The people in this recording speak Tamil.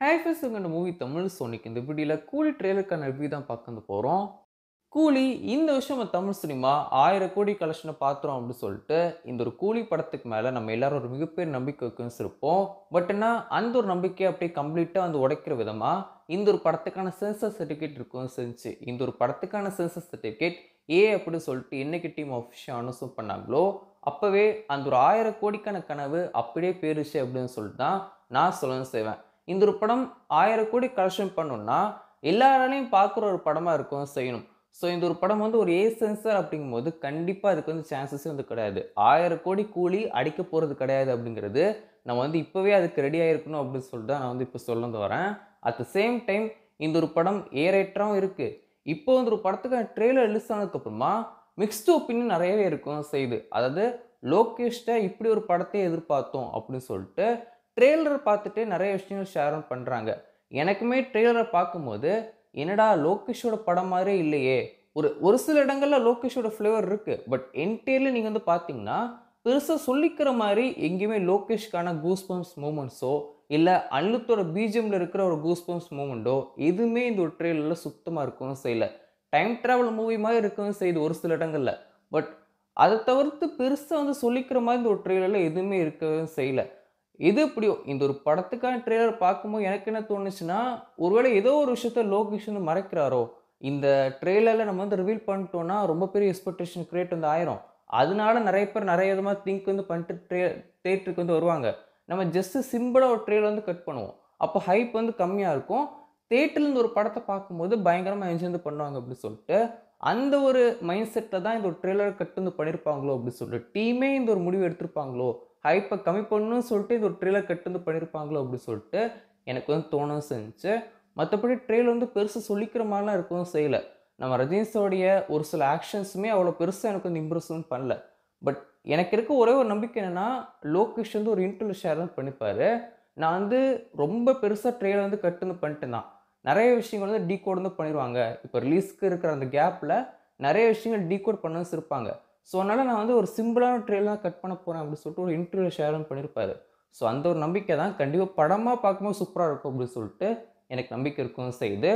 ஹாய் ஃப்ரெண்ட்ஸ் உங்க மூவி தமிழ் சோனிக்கு இந்த வீடியோல கூலி ட்ரெய்லருக்கான ரிவ்யூ தான் பார்க்க போறோம். கூலி இந்த வருஷம் நம்ம தமிழ் சினிமா 1000 கோடி கலெக்ஷனை பார்த்துரும் அப்படின்னு சொல்லிட்டு இந்த ஒரு கூலி படத்துக்கு மேல நம்ம எல்லாரும் ஒரு மிகப்பெரிய நம்பிக்கை வச்சிருப்போம். பட் என்ன அந்த ஒரு நம்பிக்கையை அப்படியே கம்ப்ளீட்டா வந்து உடைக்கிற விதமா இந்த ஒரு படத்துக்கான சென்சார் சர்டிஃபிகேட் இருக்கும் செஞ்சு இந்த ஒரு படத்துக்கான சென்சார் சர்டிஃபிகேட் அப்படின்னு சொல்லிட்டு என்னைக்கு டீம் அஃபிஷியல் அனௌன்ஸ் பண்ணாங்களோ அப்பவே அந்த ஒரு 1000 கோடிக்கான கனவு அப்படியே பேருச்சு அப்படின்னு சொல்லிட்டு தான் நான் சொல்லணும் செய்வேன். இந்த ஒரு படம் 1000 கோடி கலெக்ஷன் பண்ணணும்னா எல்லாராலையும் பார்க்குற ஒரு படமா இருக்கவும் செய்யணும். ஸோ இந்த ஒரு படம் வந்து ஒரு ஏ சென்சார் அப்படிங்கும்போது கண்டிப்பா அதுக்கு வந்து சான்சஸே வந்து கிடையாது. 1000 கோடி கூலி அடிக்க போறது கிடையாது அப்படிங்கிறது நம்ம வந்து இப்பவே அதுக்கு ரெடி ஆயிருக்கணும் அப்படின்னு சொல்லிட்டு தான் நான் வந்து இப்போ சொல்ல வரேன். அட் த சேம் டைம் இந்த ஒரு படம் ஏ ரேட்டராவும் இருக்கு. இப்போ வந்து ஒரு படத்துக்கான ட்ரெய்லர் ரிலீஸ் ஆனதுக்கு அப்புறமா மிக்ஸ்டு ஒப்பீனியன் நிறையவே இருக்கும் செய்யுது. அதாவது லோகேஷ்ட்ட இப்படி ஒரு படத்தையே எதிர்பார்த்தோம் அப்படின்னு சொல்லிட்டு ட்ரெய்லர் பார்த்துட்டு நிறைய விஷயங்கள் ஷேர் பண்றாங்க. எனக்குமே ட்ரெய்லரை பார்க்கும்போது, என்னடா லோகேஷோட படம் மாரியே இல்லையே! ஒரு ஒரு சில இடங்கள்ல லோகேஷோட ஃப்ளேவர் இருக்கு. பட் என்டையர்லி நீங்க வந்து பார்த்தீங்கன்னா, பெருசா சொல்லிக்கிற மாரி எங்கேயுமே லோகேஷ்க்கான கூஸ்பம்ப்ஸ் மூமெண்ட்ஸோ, இல்ல அனிருத்தோட பிஜிஎம்ல இருக்கிற ஒரு கூஸ்பம்ப்ஸ் மூமெண்ட்டோ, எதுவுமே இந்த ஒரு ட்ரெய்லர்ல சுத்தமா இருக்கவும் செய்யல. டைம் டிராவல் மூவி மாரி இருக்கவும் செய்யுது ஒரு சில இடங்கள்ல. பட் அத தவிர்த்து பெருசா வந்து சொல்லிக்கிற மாரி இந்த ஒரு ட்ரெய்லர்ல எதுவுமே இருக்கவும் செய்யல. எது எப்படியோ, இந்த ஒரு படத்துக்கான ட்ரெய்லர் பார்க்கும்போது எனக்கு என்ன தோணுச்சுன்னா, ஒருவேளை ஏதோ ஒரு விஷயத்த லோகேஷ் வந்து மறைக்கிறாரோ! இந்த ட்ரெய்லர்ல நம்ம வந்து ரிவீல் பண்ணிட்டோம்னா, ரொம்ப பெரிய எக்ஸ்பெக்டேஷன் கிரியேட் வந்து ஆயிரும். அதனால நெறைய பேர் நெறைய விதமா திங்க் வந்து பண்ணிட்டு தியேட்டருக்கு வந்து வருவாங்க. நம்ம ஜஸ்ட் சிம்பிளா ஒரு ட்ரெய்லர் வந்து கட் பண்ணுவோம். அப்போ ஹைப் வந்து கம்மியா இருக்கும். தியேட்டர்ல இருந்து ஒரு படத்த பார்க்கும்போது பயங்கரமா என்ஜாய் வந்து பண்ணுவாங்க அப்டி சொல்ட்டு, அந்த ஒரு மைண்ட் செட்ல தான் இந்த ஒரு ட்ரெய்லர் கட் வந்து பண்ணியிருப்பாங்களோ அப்டி சொல்லிட்டு, டீமே இந்த ஒரு முடிவு எடுத்திருப்பாங்களோ! ஹைப்ப கம்மி பண்ணணும்னு சொல்லிட்டு இந்த ஒரு ட்ரெய்லர் கட் வந்து பண்ணியிருப்பாங்களோ அப்படி சொல்லிட்டு எனக்கு வந்து தோணவும் செஞ்சுச்சு. மத்தபடி ட்ரெய்லர் வந்து பெருசா சொல்லிக்கிற மாரிலாம் இருக்கவும் செய்யல. நம்ம ரஜினி சாருடைய ஒரு சில ஆக்ஷன்ஸுமே அவ்வளோ பெருசா எனக்கு வந்து இம்ப்ரெஸ்ஸும் பண்ணல. பட் எனக்கு இருக்க ஒரே ஒரு நம்பிக்கை என்னன்னா, லோகேஷ் வந்து ஒரு இன்டர்வியூ ஷேர் வந்து பண்ணிப்பாரு. நான் வந்து ரொம்ப பெருசா ட்ரெய்லர் வந்து கட் வந்து பண்ணிட்டேன் தான். நெறைய விஷயங்கள் வந்து டீகோட் வந்து பண்ணிருவாங்க. இப்ப ரிலீஸ்க்கு இருக்கிற அந்த கேப்ல நெறைய விஷயங்கள் டீகோட் பண்ண வச்சிருப்பாங்க. ஸோ, அதனால நான் வந்து ஒரு சிம்பிளான ட்ரெய்லர் தான் கட் பண்ண போறேன் அப்படின்னு சொல்லிட்டு ஒரு இன்டர்வியூல ஷேரும் பண்ணியிருப்பாரு. ஸோ, அந்த ஒரு நம்பிக்கை தான் கண்டிப்பா படமா பார்க்கும்போது சூப்பரா இருக்கும் அப்படின்னு சொல்லிட்டு எனக்கு நம்பிக்கை இருக்கவும் செய்யுது.